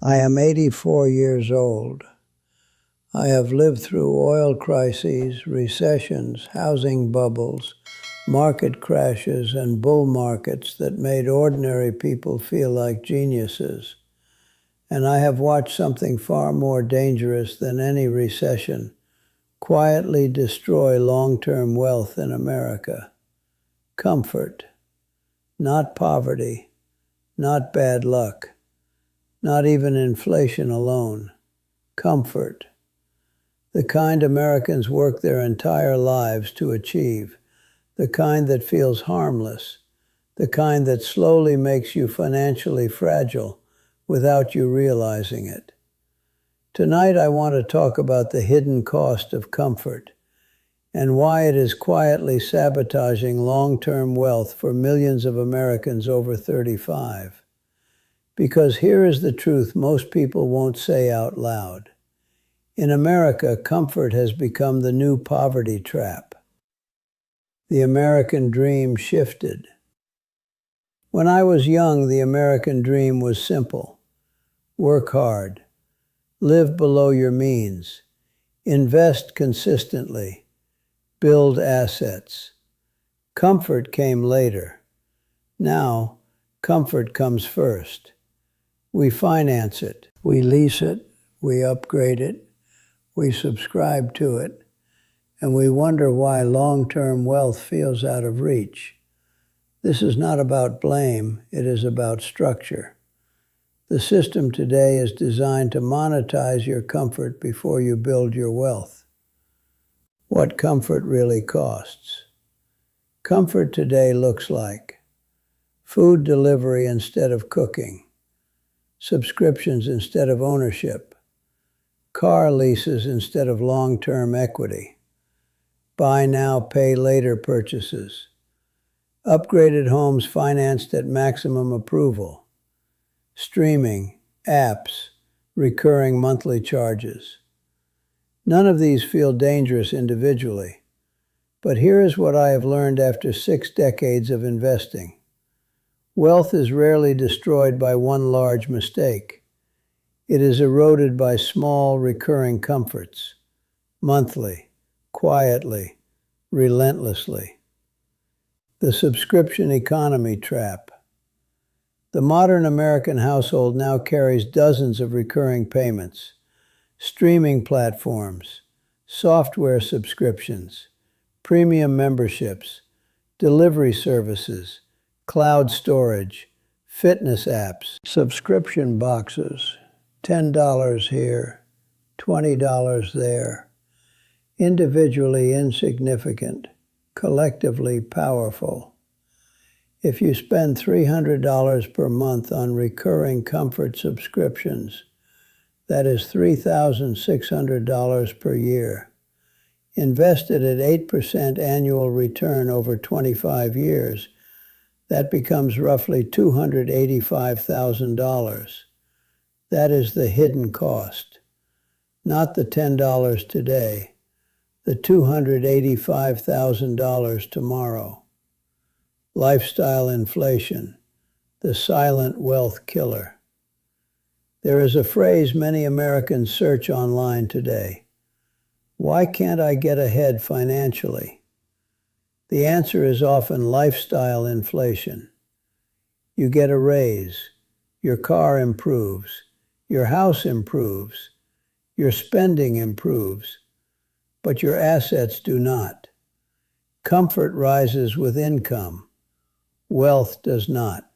I am 84 years old. I have lived through oil crises, recessions, housing bubbles, market crashes, and bull markets that made ordinary people feel like geniuses. And I have watched something far more dangerous than any recession quietly destroy long-term wealth in America. Comfort. Not poverty. Not bad luck. Not even inflation alone. Comfort. The kind Americans work their entire lives to achieve. The kind that feels harmless. The kind that slowly makes you financially fragile without you realizing it. Tonight I want to talk about the hidden cost of comfort and why it is quietly sabotaging long-term wealth for millions of Americans over 35. Because here is the truth most people won't say out loud. In America, comfort has become the new poverty trap. The American dream shifted. When I was young, the American dream was simple. Work hard. Live below your means. Invest consistently. Build assets. Comfort came later. Now, comfort comes first. We finance it. We lease it. We upgrade it. We subscribe to it. And we wonder why long-term wealth feels out of reach. This is not about blame. It is about structure. The system today is designed to monetize your comfort before you build your wealth. What comfort really costs. Comfort today looks like food delivery instead of cooking, subscriptions instead of ownership, car leases instead of long-term equity, buy now, pay later purchases, upgraded homes financed at maximum approval, streaming, apps, recurring monthly charges. None of these feel dangerous individually, but here is what I have learned after 6 decades of investing. Wealth is rarely destroyed by one large mistake. It is eroded by small, recurring comforts, monthly, quietly, relentlessly. The subscription economy trap. The modern American household now carries dozens of recurring payments, streaming platforms, software subscriptions, premium memberships, delivery services, cloud storage, fitness apps, subscription boxes, $10 here, $20 there, individually insignificant, collectively powerful. If you spend $300 per month on recurring comfort subscriptions, that is $3,600 per year. Invested at 8% annual return over 25 years, that becomes roughly $285,000. That is the hidden cost, not the $10 today, the $285,000 tomorrow. Lifestyle inflation, the silent wealth killer. There is a phrase many Americans search online today. Why can't I get ahead financially? The answer is often lifestyle inflation. You get a raise, your car improves, your house improves, your spending improves, but your assets do not. Comfort rises with income. Wealth does not.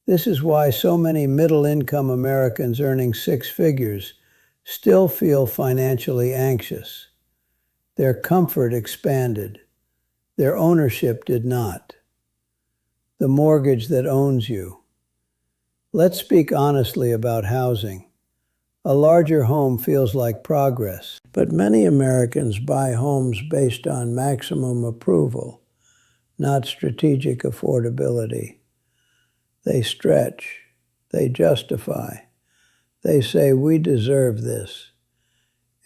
This is why so many middle-income Americans earning 6 figures still feel financially anxious. Their comfort expanded. Their ownership did not. The mortgage that owns you. Let's speak honestly about housing. A larger home feels like progress, but many Americans buy homes based on maximum approval, not strategic affordability. They stretch. They justify. They say, we deserve this.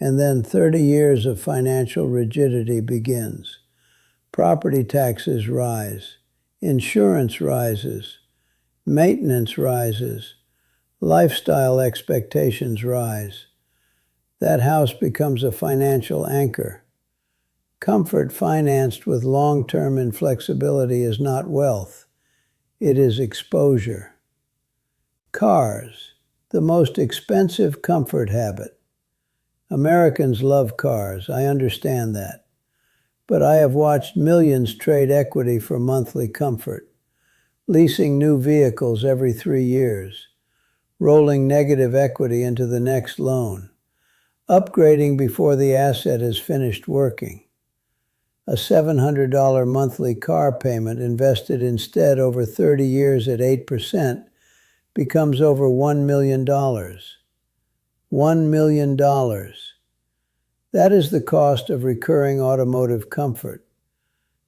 And then 30 years of financial rigidity begins. Property taxes rise. Insurance rises. Maintenance rises. Lifestyle expectations rise. That house becomes a financial anchor. Comfort financed with long-term inflexibility is not wealth. It is exposure. Cars, the most expensive comfort habit. Americans love cars, I understand that. But I have watched millions trade equity for monthly comfort, leasing new vehicles every 3 years, rolling negative equity into the next loan, upgrading before the asset is finished working. A $700 monthly car payment invested instead over 30 years at 8% becomes over $1 million. $1 million. That is the cost of recurring automotive comfort.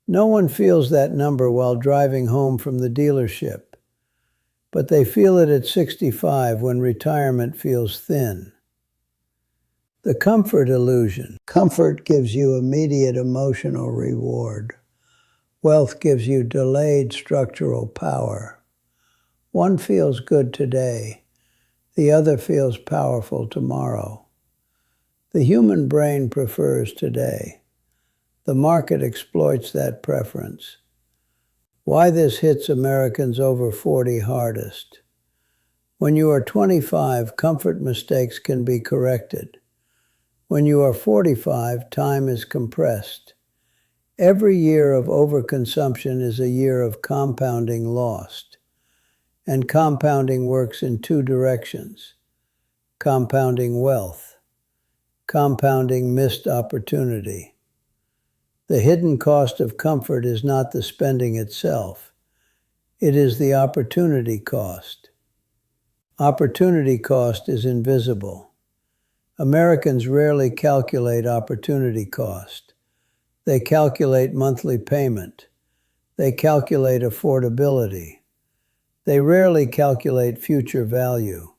No one feels that number while driving home from the dealership, but they feel it at 65 when retirement feels thin. The comfort illusion. Comfort gives you immediate emotional reward. Wealth gives you delayed structural power. One feels good today. The other feels powerful tomorrow. The human brain prefers today. The market exploits that preference. Why this hits Americans over 40 hardest. When you are 25, comfort mistakes can be corrected. When you are 45, time is compressed. Every year of overconsumption is a year of compounding lost. And compounding works in two directions. Compounding wealth. Compounding missed opportunity. The hidden cost of comfort is not the spending itself. It is the opportunity cost. Opportunity cost is invisible. Americans rarely calculate opportunity cost. They calculate monthly payment. They calculate affordability. They rarely calculate future value.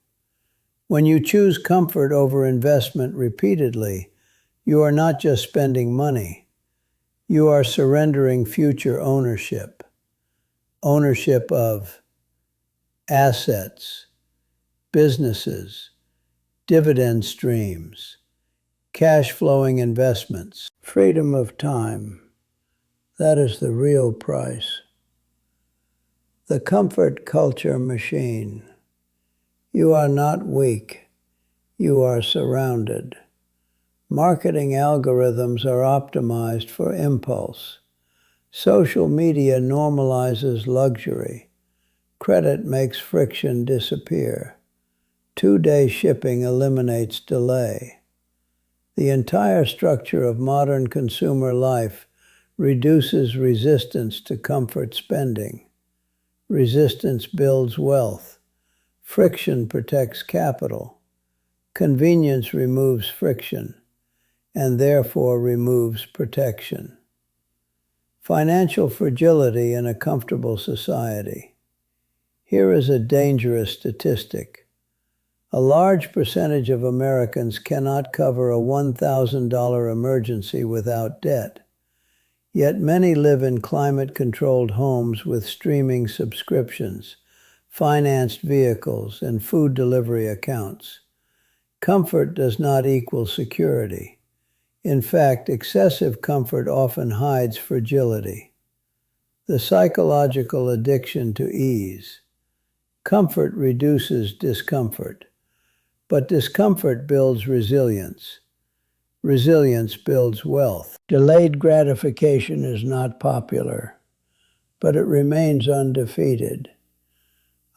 When you choose comfort over investment repeatedly, you are not just spending money. You are surrendering future ownership. Ownership of assets, businesses, dividend streams, cash-flowing investments, freedom of time. That is the real price. The comfort culture machine. You are not weak. You are surrounded. Marketing algorithms are optimized for impulse. Social media normalizes luxury. Credit makes friction disappear. 2-day shipping eliminates delay. The entire structure of modern consumer life reduces resistance to comfort spending. Resistance builds wealth. Friction protects capital. Convenience removes friction, and therefore removes protection. Financial fragility in a comfortable society. Here is a dangerous statistic. A large percentage of Americans cannot cover a $1,000 emergency without debt. Yet many live in climate-controlled homes with streaming subscriptions, financed vehicles, and food delivery accounts. Comfort does not equal security. In fact, excessive comfort often hides fragility. The psychological addiction to ease. Comfort reduces discomfort. But discomfort builds resilience. Resilience builds wealth. Delayed gratification is not popular, but it remains undefeated.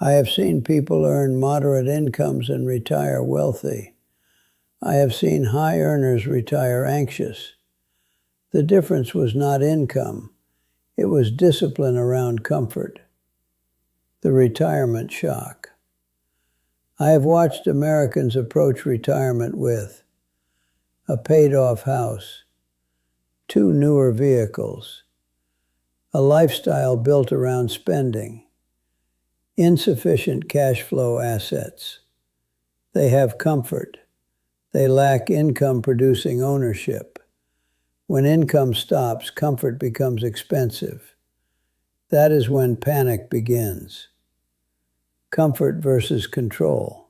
I have seen people earn moderate incomes and retire wealthy. I have seen high earners retire anxious. The difference was not income. It was discipline around comfort. The retirement shock. I have watched Americans approach retirement with a paid-off house, 2 newer vehicles, a lifestyle built around spending, insufficient cash flow assets. They have comfort. They lack income-producing ownership. When income stops, comfort becomes expensive. That is when panic begins. Comfort versus control.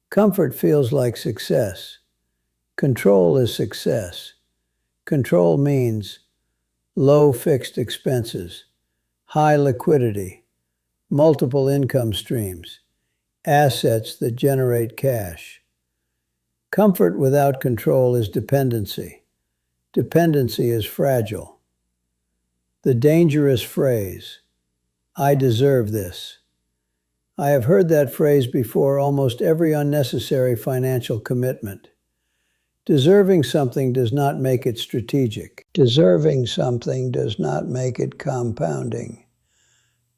Comfort feels like success. Control is success. Control means low fixed expenses, high liquidity, multiple income streams, assets that generate cash. Comfort without control is dependency. Dependency is fragile. The dangerous phrase, "I deserve this." I have heard that phrase before almost every unnecessary financial commitment. Deserving something does not make it strategic. Deserving something does not make it compounding.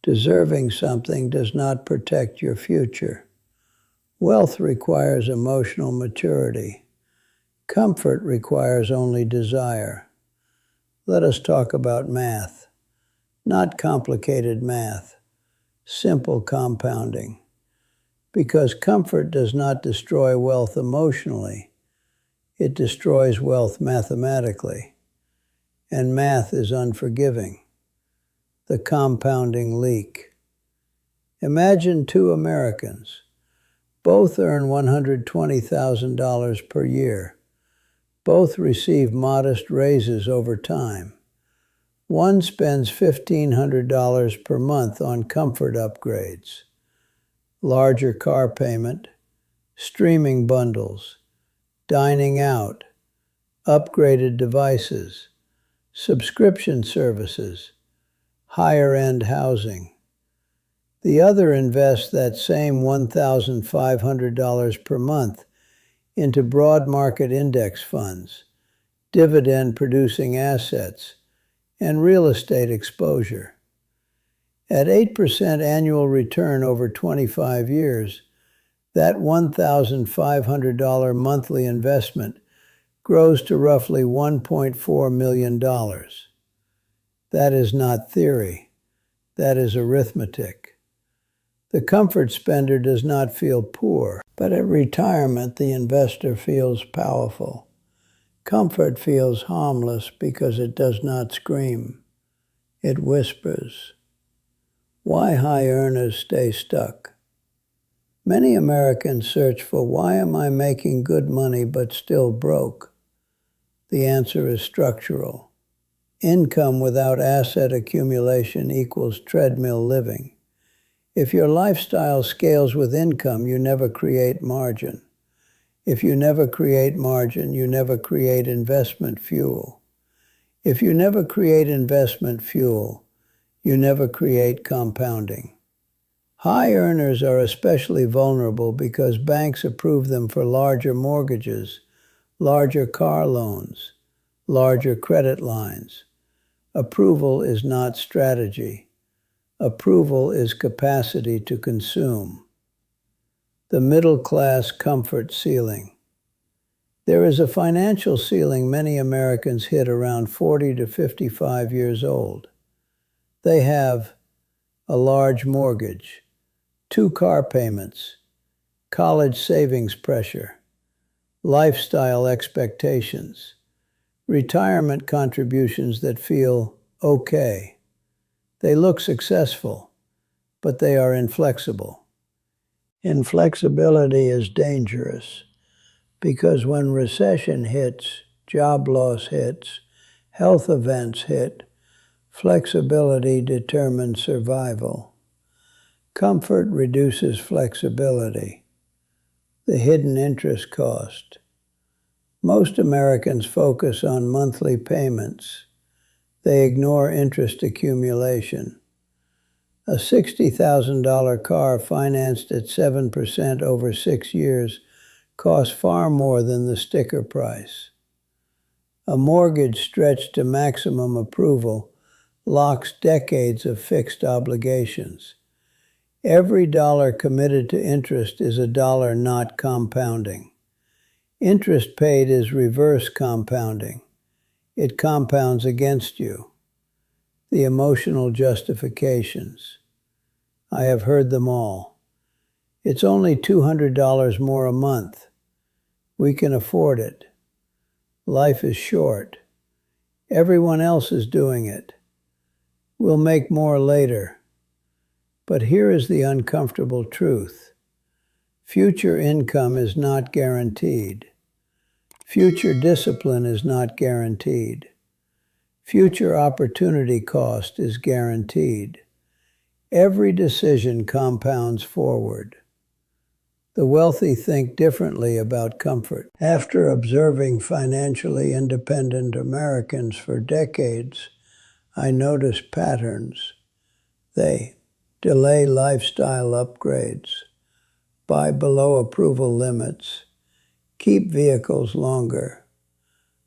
Deserving something does not protect your future. Wealth requires emotional maturity. Comfort requires only desire. Let us talk about math. Not complicated math. Simple compounding. Because comfort does not destroy wealth emotionally. It destroys wealth mathematically. And math is unforgiving. The compounding leak. Imagine two Americans. Both earn $120,000 per year. Both receive modest raises over time. One spends $1,500 per month on comfort upgrades, larger car payment, streaming bundles, dining out, upgraded devices, subscription services, higher-end housing. The other invests that same $1,500 per month into broad market index funds, dividend-producing assets, and real estate exposure. At 8% annual return over 25 years, that $1,500 monthly investment grows to roughly $1.4 million. That is not theory. That is arithmetic. The comfort spender does not feel poor, but at retirement the investor feels powerful. Comfort feels harmless because it does not scream. It whispers. Why high earners stay stuck? Many Americans search for why am I making good money but still broke? The answer is structural. Income without asset accumulation equals treadmill living. If your lifestyle scales with income, you never create margin. If you never create margin, you never create investment fuel. If you never create investment fuel, you never create compounding. High earners are especially vulnerable because banks approve them for larger mortgages, larger car loans, larger credit lines. Approval is not strategy. Approval is capacity to consume. The middle-class comfort ceiling. There is a financial ceiling many Americans hit around 40 to 55 years old. They have a large mortgage, 2 car payments, college savings pressure, lifestyle expectations, retirement contributions that feel okay. They look successful, but they are inflexible. Inflexibility is dangerous because when recession hits, job loss hits, health events hit, flexibility determines survival. Comfort reduces flexibility. The hidden interest cost. Most Americans focus on monthly payments. They ignore interest accumulation. A $60,000 car financed at 7% over 6 years costs far more than the sticker price. A mortgage stretched to maximum approval locks decades of fixed obligations. Every dollar committed to interest is a dollar not compounding. Interest paid is reverse compounding. It compounds against you. The emotional justifications. I have heard them all. It's only $200 more a month. We can afford it. Life is short. Everyone else is doing it. We'll make more later. But here is the uncomfortable truth. Future income is not guaranteed. Future discipline is not guaranteed. Future opportunity cost is guaranteed. Every decision compounds forward. The wealthy think differently about comfort. After observing financially independent Americans for decades, I notice patterns. They delay lifestyle upgrades, buy below approval limits, keep vehicles longer,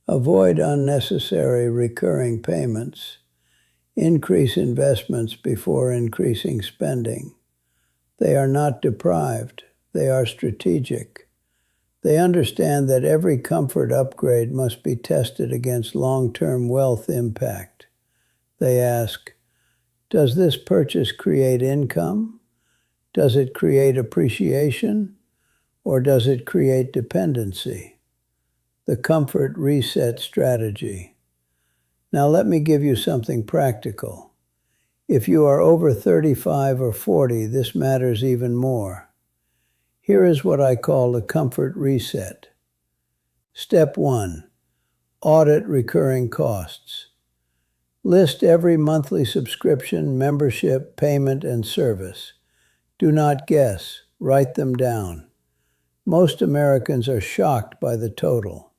avoid unnecessary recurring payments, increase investments before increasing spending. They are not deprived, they are strategic. They understand that every comfort upgrade must be tested against long-term wealth impact. They ask, does this purchase create income? Does it create appreciation? Or does it create dependency? The comfort reset strategy. Now let me give you something practical. If you are over 35 or 40, this matters even more. Here is what I call the comfort reset. Step 1. Audit recurring costs. List every monthly subscription, membership, payment, and service. Do not guess. Write them down. Most Americans are shocked by the total.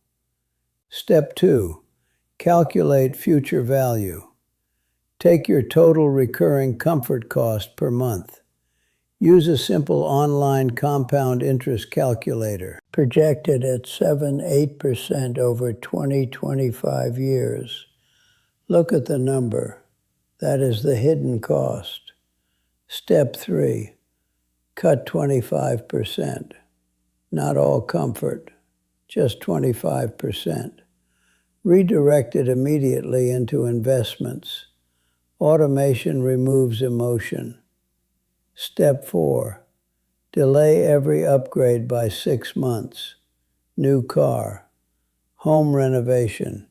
Step 2. Calculate future value. Take your total recurring comfort cost per month. Use a simple online compound interest calculator. Projected at 7-8% over 20-25 years. Look at the number. That is the hidden cost. Step 3. Cut 25%. Not all comfort, just 25%. Redirect it immediately into investments. Automation removes emotion. Step 4. Delay every upgrade by 6 months. New car, home renovation,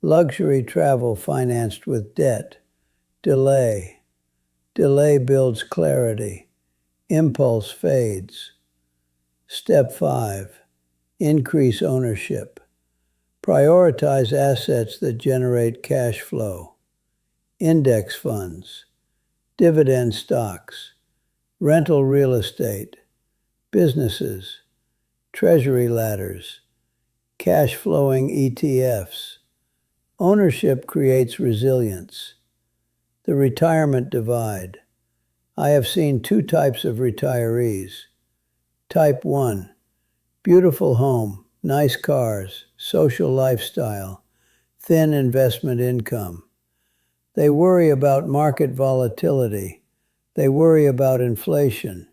luxury travel financed with debt. Delay. Delay builds clarity. Impulse fades. Step 5. Increase ownership. Prioritize assets that generate cash flow. Index funds, dividend stocks, rental real estate, businesses, treasury ladders, cash-flowing ETFs. Ownership creates resilience. The retirement divide. I have seen 2 types of retirees. Type 1, beautiful home, nice cars, social lifestyle, thin investment income. They worry about market volatility. They worry about inflation.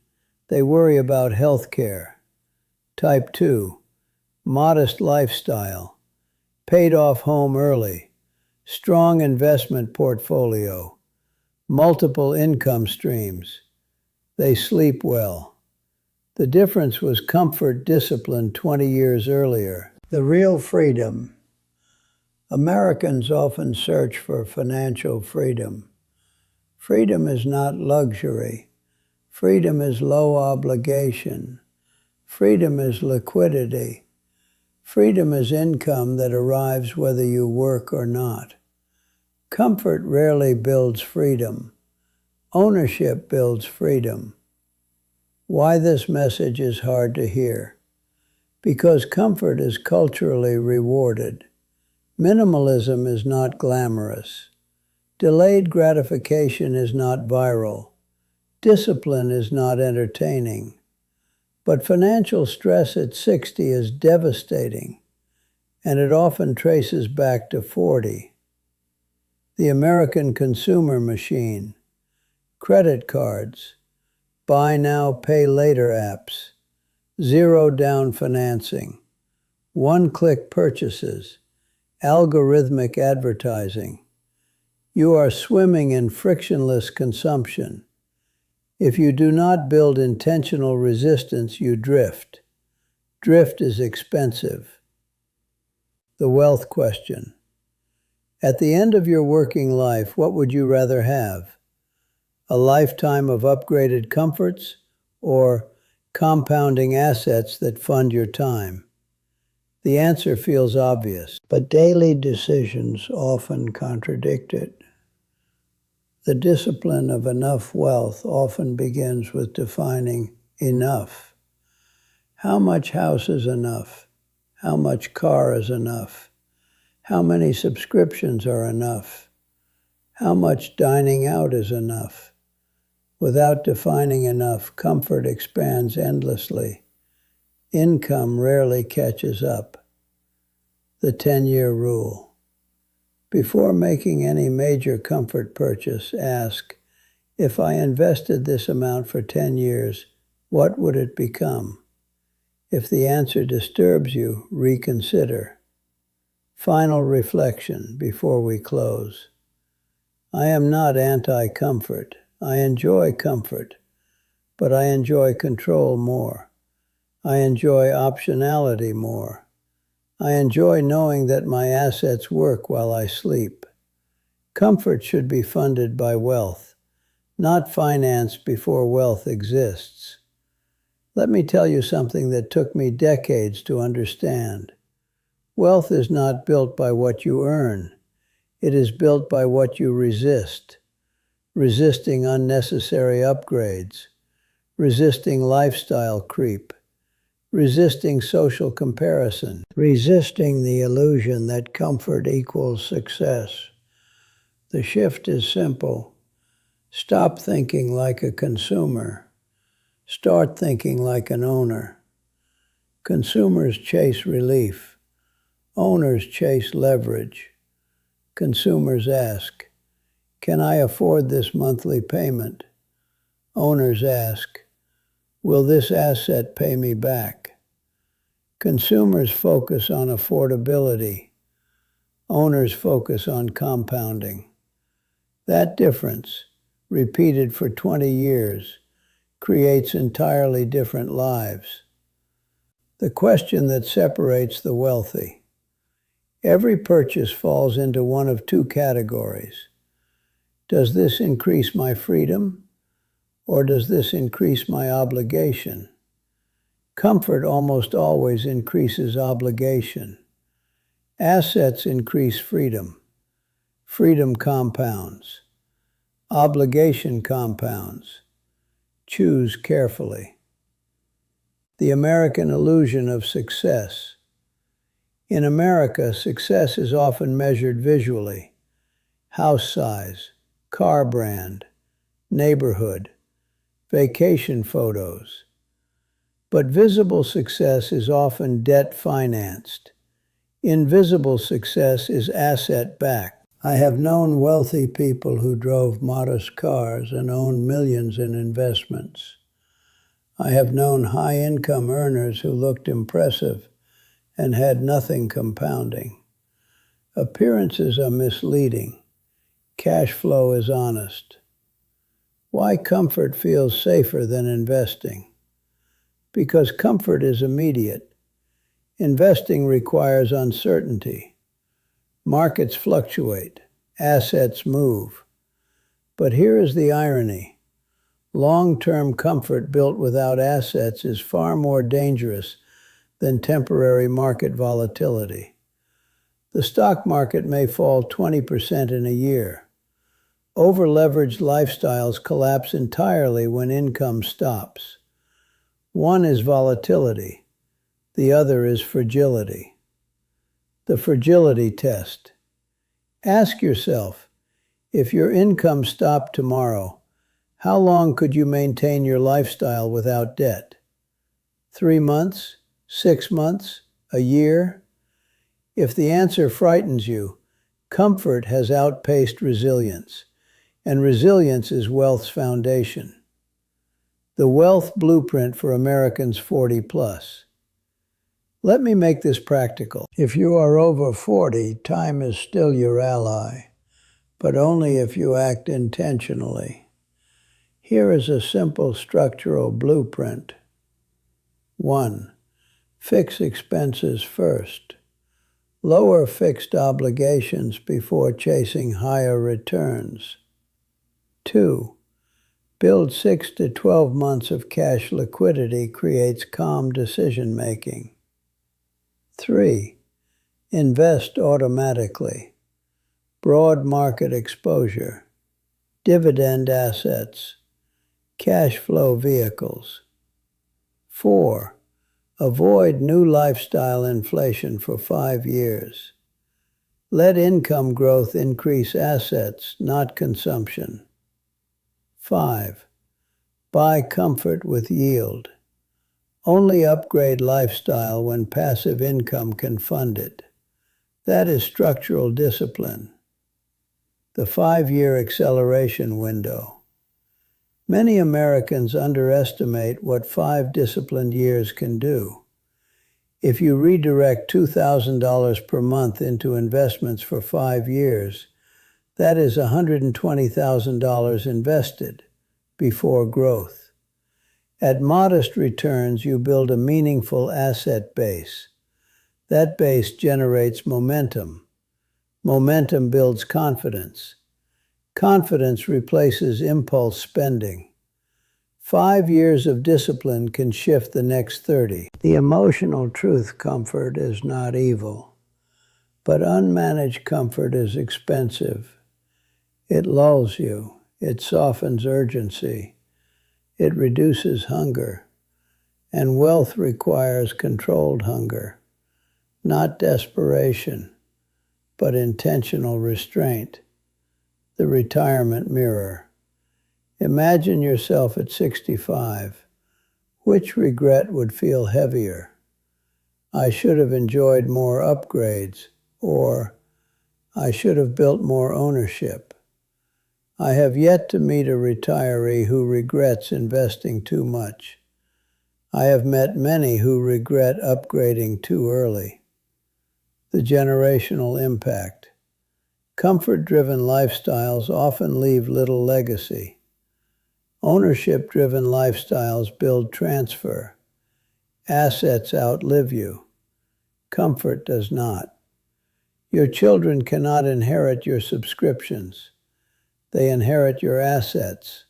They worry about health care. Type 2, modest lifestyle, paid off home early, strong investment portfolio, multiple income streams. They sleep well. The difference was comfort discipline 20 years earlier. The real freedom. Americans often search for financial freedom. Freedom is not luxury. Freedom is low obligation. Freedom is liquidity. Freedom is income that arrives whether you work or not. Comfort rarely builds freedom. Ownership builds freedom. Why this message is hard to hear? Because comfort is culturally rewarded. Minimalism is not glamorous. Delayed gratification is not viral. Discipline is not entertaining. But financial stress at 60 is devastating, and it often traces back to 40. The American consumer machine, credit cards, buy now, pay later apps, zero down financing, one-click purchases, algorithmic advertising. You are swimming in frictionless consumption. If you do not build intentional resistance, you drift. Drift is expensive. The wealth question. At the end of your working life, what would you rather have? A lifetime of upgraded comforts or compounding assets that fund your time? The answer feels obvious, but daily decisions often contradict it. The discipline of enough wealth often begins with defining enough. How much house is enough? How much car is enough? How many subscriptions are enough? How much dining out is enough? Without defining enough, comfort expands endlessly. Income rarely catches up. The 10-year rule. Before making any major comfort purchase, ask, if I invested this amount for 10 years, what would it become? If the answer disturbs you, reconsider. Final reflection before we close. I am not anti-comfort. I enjoy comfort, but I enjoy control more. I enjoy optionality more. I enjoy knowing that my assets work while I sleep. Comfort should be funded by wealth, not financed before wealth exists. Let me tell you something that took me decades to understand. Wealth is not built by what you earn. It is built by what you resist. Resisting unnecessary upgrades. Resisting lifestyle creep. Resisting social comparison. Resisting the illusion that comfort equals success. The shift is simple. Stop thinking like a consumer. Start thinking like an owner. Consumers chase relief. Owners chase leverage. Consumers ask, can I afford this monthly payment? Owners ask, will this asset pay me back? Consumers focus on affordability. Owners focus on compounding. That difference, repeated for 20 years, creates entirely different lives. The question that separates the wealthy. Every purchase falls into one of two categories. Does this increase my freedom, or does this increase my obligation? Comfort almost always increases obligation. Assets increase freedom. Freedom compounds. Obligation compounds. Choose carefully. The American illusion of success. In America, success is often measured visually. House size, car brand, neighborhood, vacation photos. But visible success is often debt-financed. Invisible success is asset-backed. I have known wealthy people who drove modest cars and owned millions in investments. I have known high-income earners who looked impressive and had nothing compounding. Appearances are misleading. Cash flow is honest. Why comfort feels safer than investing? Because comfort is immediate. Investing requires uncertainty. Markets fluctuate. Assets move. But here is the irony. Long-term comfort built without assets is far more dangerous than temporary market volatility. The stock market may fall 20% in a year. Over-leveraged lifestyles collapse entirely when income stops. One is volatility. The other is fragility. The fragility test. Ask yourself, if your income stopped tomorrow, how long could you maintain your lifestyle without debt? 3 months? 6 months? A year? If the answer frightens you, comfort has outpaced resilience, and resilience is wealth's foundation. The wealth blueprint for Americans 40 plus. Let me make this practical. If you are over 40, time is still your ally, but only if you act intentionally. Here is a simple structural blueprint. 1. Fix expenses first. Lower fixed obligations before chasing higher returns. 2. Build 6 to 12 months of cash liquidity creates calm decision-making. 3. Invest automatically. Broad market exposure. Dividend assets. Cash flow vehicles. 4. Avoid new lifestyle inflation for 5 years. Let income growth increase assets, not consumption. 5. Buy comfort with yield. Only upgrade lifestyle when passive income can fund it. That is structural discipline. The 5-year acceleration window. Many Americans underestimate what 5 disciplined years can do. If you redirect $2,000 per month into investments for 5 years, that is $120,000 invested before growth. At modest returns, you build a meaningful asset base. That base generates momentum. Momentum builds confidence. Confidence replaces impulse spending. 5 years of discipline can shift the next 30. The emotional truth: comfort is not evil, but unmanaged comfort is expensive. It lulls you. It softens urgency. It reduces hunger. And wealth requires controlled hunger, not desperation, but intentional restraint. The retirement mirror. Imagine yourself at 65. Which regret would feel heavier? I should have enjoyed more upgrades, or I should have built more ownership. I have yet to meet a retiree who regrets investing too much. I have met many who regret upgrading too early. The generational impact. Comfort-driven lifestyles often leave little legacy. Ownership-driven lifestyles build transfer. Assets outlive you. Comfort does not. Your children cannot inherit your subscriptions. They inherit your assets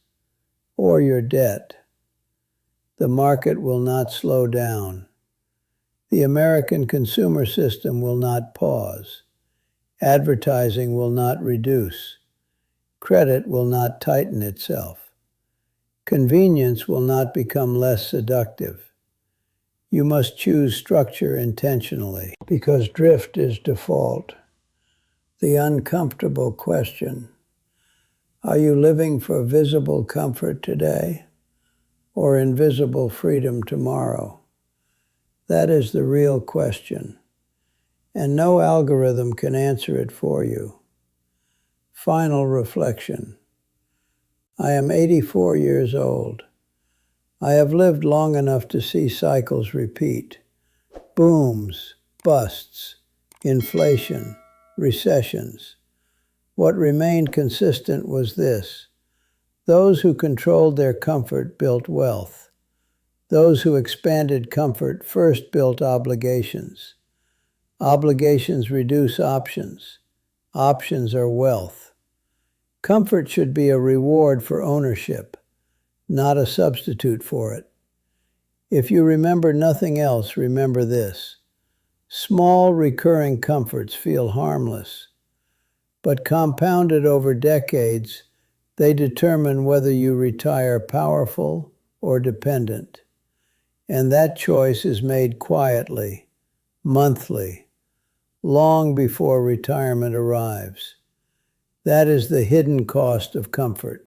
or your debt. The market will not slow down. The American consumer system will not pause. Advertising will not reduce. Credit will not tighten itself. Convenience will not become less seductive. You must choose structure intentionally, because drift is default. The uncomfortable question: are you living for visible comfort today or invisible freedom tomorrow? That is the real question, and no algorithm can answer it for you. Final reflection. I am 84 years old. I have lived long enough to see cycles repeat. Booms, busts, inflation, recessions. What remained consistent was this: those who controlled their comfort built wealth. Those who expanded comfort first built obligations. Obligations reduce options. Options are wealth. Comfort should be a reward for ownership, not a substitute for it. If you remember nothing else, remember this: small recurring comforts feel harmless, but compounded over decades, they determine whether you retire powerful or dependent. And that choice is made quietly, monthly, long before retirement arrives. That is the hidden cost of comfort.